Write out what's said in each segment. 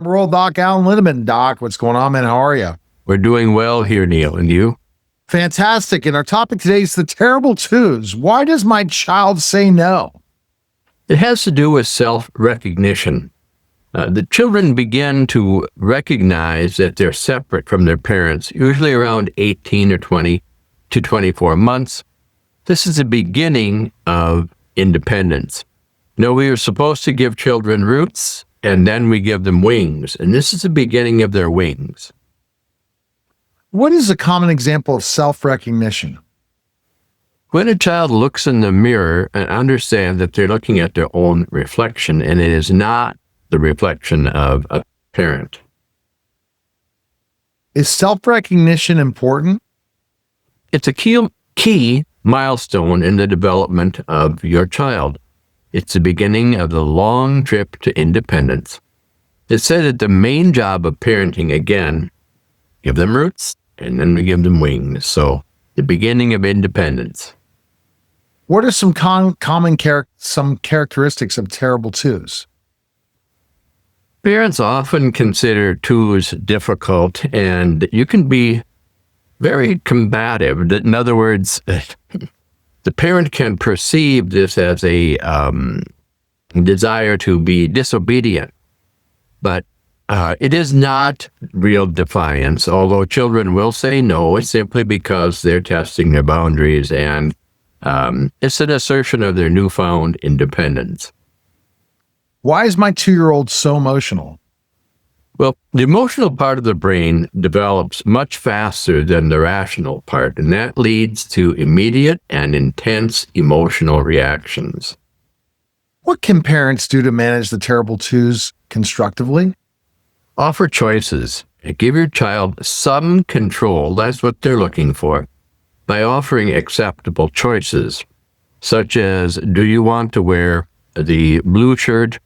Rural Doc Alan Lindemann. Doc, what's going on, man? How are you? We're doing well here, Neil. And you? Fantastic. And our topic today is the terrible twos. Why does my child say no? It has to do with self-recognition. The children begin to recognize that they're separate from their parents, usually around 18 or 20 to 24 months. This is the beginning of independence. We are supposed to give children roots, and then we give them wings. And this is the beginning of their wings. What is a common example of self-recognition? When a child looks in the mirror and understands that they're looking at their own reflection, and it is not the reflection of a parent. Is self-recognition important? It's a key milestone in the development of your child. It's the beginning of the long trip to independence. It's said that the main job of parenting, again, give them roots, and then we give them wings. So the beginning of independence. What are some some characteristics of terrible twos? Parents often consider twos difficult, and you can be very combative. In other words, the parent can perceive this as a desire to be disobedient, but it is not real defiance. Although children will say no, it's simply because they're testing their boundaries, and it's an assertion of their newfound independence. Why is my 2-year-old so emotional? Well, the emotional part of the brain develops much faster than the rational part, and that leads to immediate and intense emotional reactions. What can parents do to manage the terrible twos constructively? Offer choices. Give your child some control. That's what they're looking for. By offering acceptable choices, such as, do you want to wear the blue shirt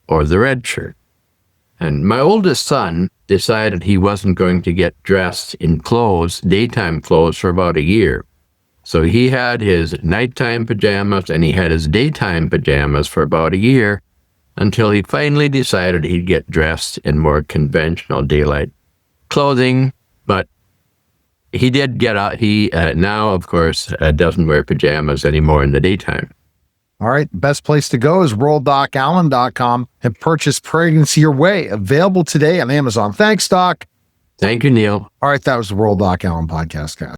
or the red shirt? And my oldest son decided he wasn't going to get dressed in clothes, daytime clothes, for about a year. So he had his nighttime pajamas and he had his daytime pajamas for about a year, until he finally decided he'd get dressed in more conventional daylight clothing. But he did get out. He now, of course, doesn't wear pajamas anymore in the daytime. All right. Best place to go is ruraldocalan.com and purchase Pregnancy Your Way. Available today on Amazon. Thanks, Doc. Thank you, Neil. All right. That was the Rural Doc Alan podcast.